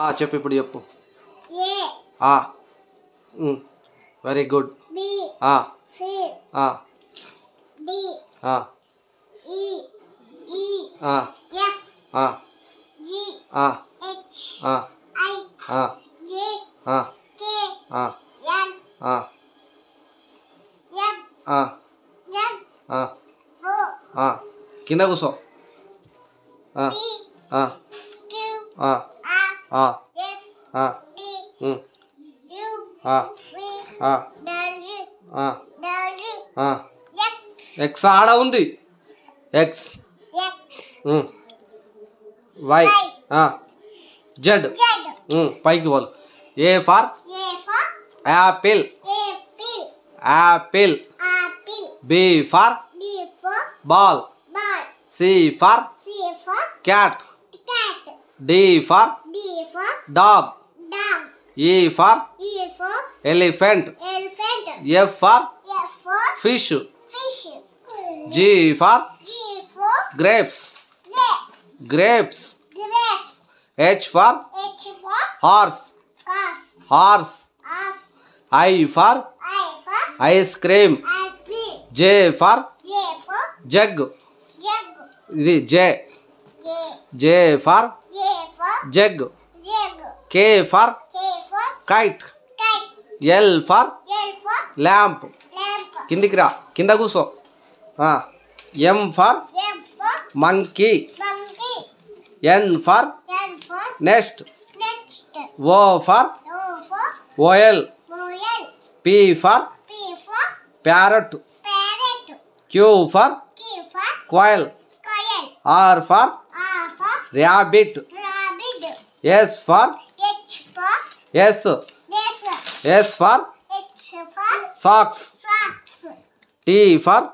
చెప్పు ఇప్పుడు చెప్పు. A very good. B C D E F G H I J K L M O కింద కూర్చో. P Q R S T U V W X ఆడ ఉంది. X Y Z పైకి వాళ్ళు. A for apple apple. B for ball. C for cat. D for dog. E for elephant. F for fish. G for grapes. Grapes. H for horse. Horse. I for ice cream. J for jug. ఇది J. J for jug. K for kite. L for lamp. కిందికి రా, కింద కూర్చో. M for monkey. N for nest. O for oval. P for parrot. Q for quail. R for rabbit. S for S for socks. T for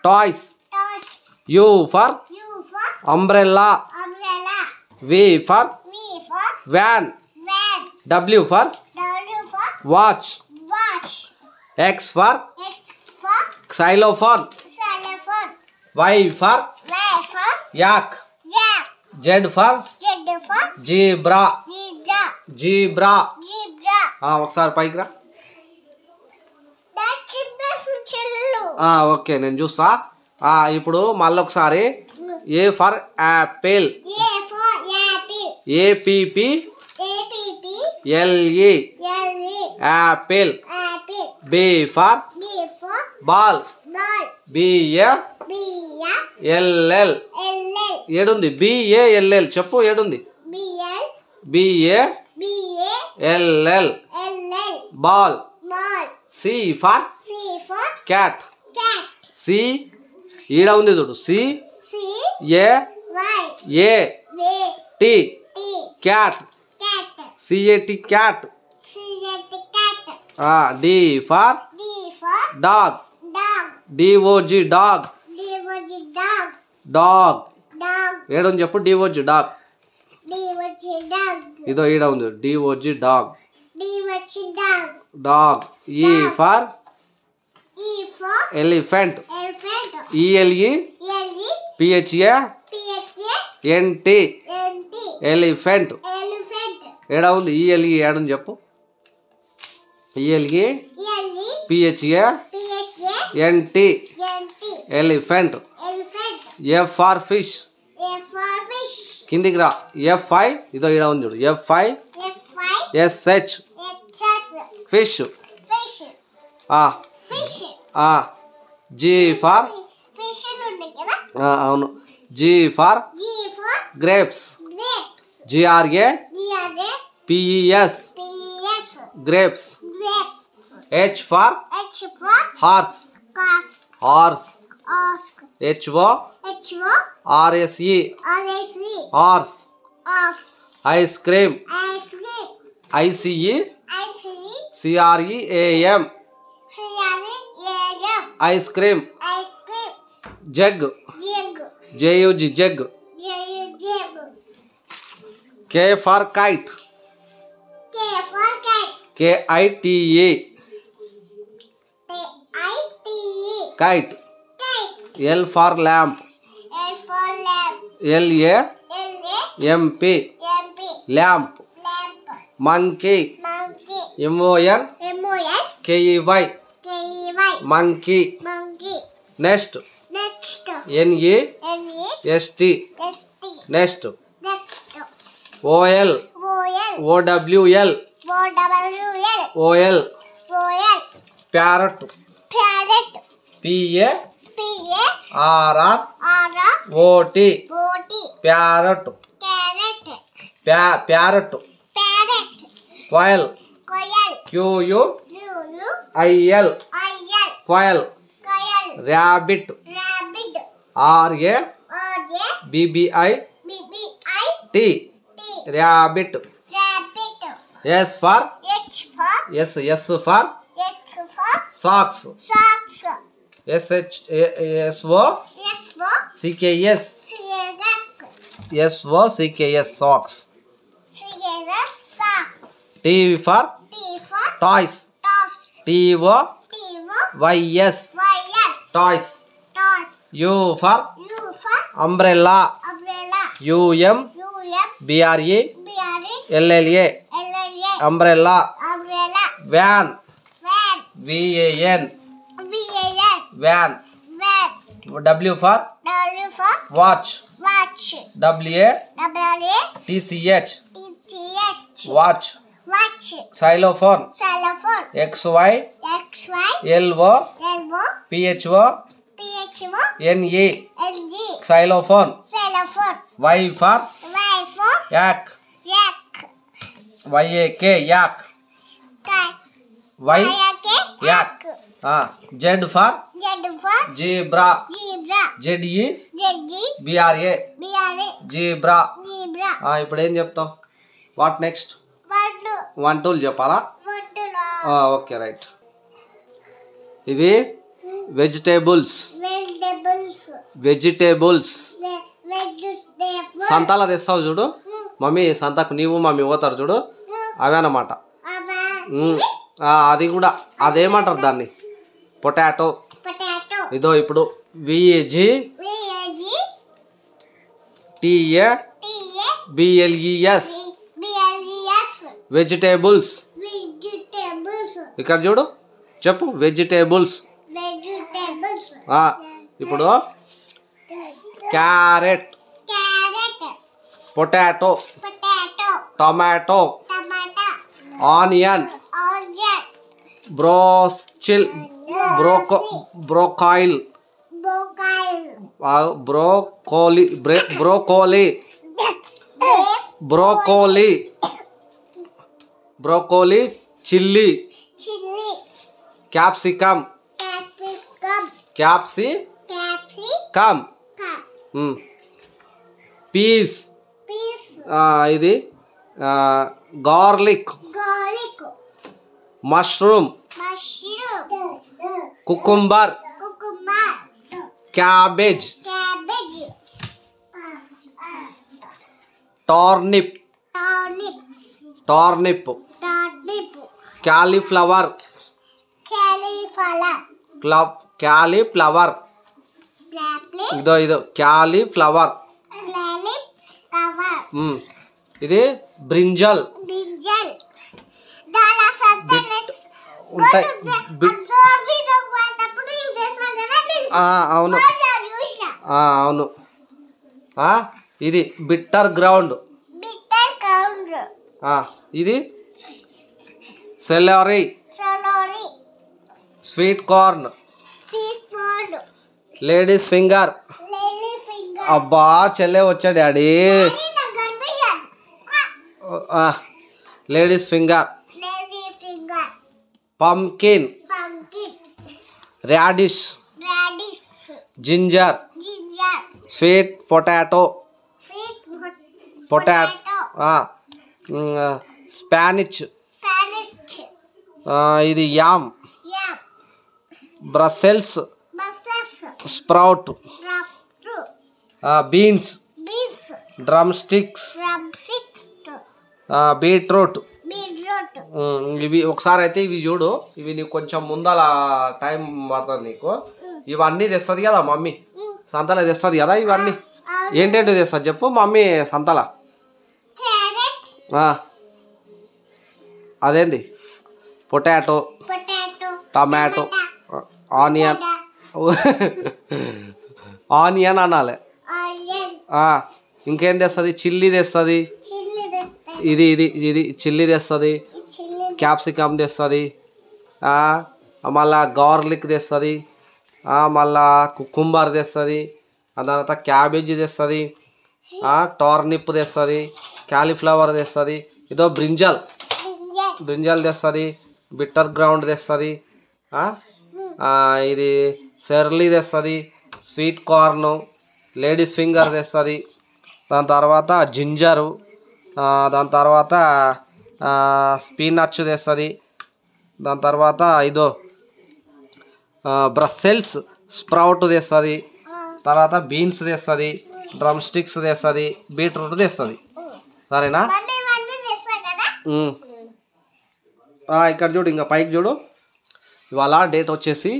toys. U for umbrella. V for van. W for watch. X for xylophone. Y for yak. Z for zebra. Zebra. ఒకసారి పైకి రా. Okay నేను చూస్తా. ఇప్పుడు మళ్ళీ ఒకసారి. A for apple. APP LE apple. B for ball. BA LL. ఏడుంది? BALL చెప్పు. ఏడుంది? BALL ball. C for cat. C ఈడ ఉంది చూడు. C A T cat. C A T cat. D for dog. D O G dog. Dog ఏడుంది చెప్పు. D O G dog. ఇదో ఈడ ఉంది. D O G dog. Dog. E for elephant. E L E P H A N T elephant. ఏడా ఉంది? ఈఎల్ఈ ఏడుంది చెప్పు. E L E P H A N T elephant. F for fish. కిందికి రా. ఎఫ్ఐ ఇదో ఈడ ఉంది చూడు. F I S H fish. G for అవును. G for grapes. G R A P E S grapes. H for horse. Horse. H O R S E horse. Ice cream. I C E సిఆర్ఈఏఎం ice cream. Jug. J U G jug. K for kite. KITE kite. L for lamp. LAMP lamp. Monkey monkey, MON M-O-N, KEY K-E-Y, monkey monkey. Next Next, NEST N-E-S-T, next next, OL O-L, OWL O-W-L, OL O-L, parrot parrot, PARROT P-A-R-R-O-T, parrot carrot, parrot parrot, koel coil, QUIL U-U-I-L, koel coil, rabbit rabbit, RABBIT R-A-B-B-I-T, rabbit rabbit, S for H for, S for S for, socks socks, SHSO S for, CKS scissors, SOCKS socks scissors, sock, T for T for, toys toss, TOYS T-O-Y-S, toys toss, U for U for, umbrella umbrella, UMBRELLA U-M-B-R-E, umbrella umbrella, van van, VAN V-A-N, van van, W for W for, watch watch, WATCH W-A-T-T-H, watch watch, xylophone xylophone, XY X-Y, LO L-O, PHO P-H-O, NE N-G, xylophone xylophone, Y for Y for, yak yak, YAK yak cat, Y K, yak Z for Z for, zebra zebra, ZE Z-G, BRA B-R-A, zebra zebra, ఇప్పుడు ఏం చెప్తాం what next one, 1 2 చెప్పాలా one, okay right ఇవి vegetables vegetables, vegetables vegetables, Santala తెస్తావు చూడు mummy సంతకు నీవు mummy పోతారు చూడు అవే అన్నమాట అది కూడా అదేమంటారు దాన్ని పొటాటో potato, ఇదో ఇప్పుడు VAG V-A-G, TABLES B-L-E-S, vegetables vegetables, ఇక్కడ చూడు చెప్పు వెజిటేబుల్స్ vegetables, ఇప్పుడు carrot carrot, potato potato, tomato tomato, onion onion, బ్రోకాయిల్ bocile, broccoli chilli chili, capsicum capsicum, piece peas, ఇది garlic garlic, mushroom mushroom, cucumber cucumber, cabbage cabbage, turnip turnip, cauliflower cauliflower, ఇదో cauliflower cauliflower, ఇది brinjal brinjal. దాని subjects ఉంటాయి అవును అవును ఇది bitter ground ఇది salary sweet corn ladies finger అబ్బా చెల్లె వచ్చా daddy ladies finger pumpkin radish ginger sweet potato Spanish ఇది yam Brussels sprout beans drum sticks beetroot ఇవి ఒకసారి అయితే ఇవి చూడు ఇవి నీకు కొంచెం ముందల టైం పడుతుంది నీకు ఇవన్నీ తెస్తుంది కదా మమ్మీ సంతలో తెస్తుంది కదా ఇవన్నీ ఏంటంటే తెస్తుంది చెప్పు మమ్మీ సంతల అదేంది potato potato tomato onion onion అనాలి ఆనియన్ ఇంకేం తెస్తుంది చిల్లీ తెస్తుంది చిల్లీ తెస్తాయి ఇది చిల్లీ తెస్తుంది చిల్లీ క్యాప్సికమ్ తెస్తుంది మళ్ళా గార్లిక్ తెస్తుంది మళ్ళా కుకుంబర్ తెస్తుంది దాని తర్వాత క్యాబేజీ తెస్తుంది టోర్నిప్ తెస్తుంది క్యాలీఫ్లవర్ తెస్తుంది ఇదో బ్రింజల్ తెస్తుంది బిట్టర్ గ్రౌండ్ తెస్తుంది ఇది సెర్లీ తెస్తుంది స్వీట్ కార్న్ లేడీస్ ఫింగర్ తెస్తుంది దాని తర్వాత జింజరు దాని తర్వాత స్పీనట్స్ తెస్తుంది దాని తర్వాత ఇదో బ్రస్సెల్స్ స్ప్రౌట్ తెస్తుంది తర్వాత బీన్స్ తెస్తుంది డ్రమ్ స్టిక్స్ తెస్తుంది బీట్రూట్ తెస్తుంది సరేనా ఇక్కడ చూడు ఇంకా పైకి చూడు ఇవాళ డేట్ వచ్చేసి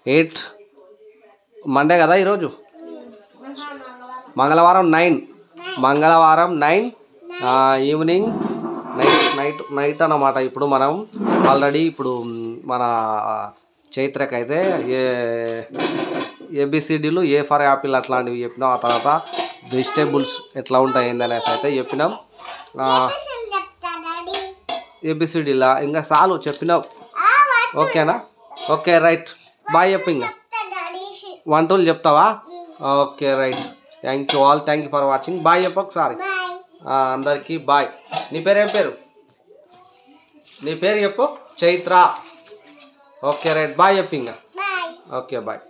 8 మండే కదా ఈరోజు మంగళవారం 9 ఈవినింగ్ నైట్ అన్నమాట ఇప్పుడు మనం ఆల్రెడీ ఇప్పుడు మన చైత్రకి అయితే ఏబిసిడీలు ఏ ఫర్ యాపిల్ అట్లాంటివి చెప్పినాం ఆ తర్వాత వెజిటేబుల్స్ ఎట్లా ఉంటాయి ఏందనేసి అయితే చెప్పినాం ఏబిసిడీలా ఇంకా చాలు చెప్పినాం ఓకేనా ఓకే రైట్ బాయ్ చెప్పు ఇంకా 1 2 చెప్తావా okay right thank you for watching bye చెప్పు ఒకసారి అందరికీ బాయ్ నీ పేరు ఏం పేరు నీ పేరు చెప్పు చైత్ర ఓకే రైట్ బాయ్ చెప్పు ఇంకా ఓకే బాయ్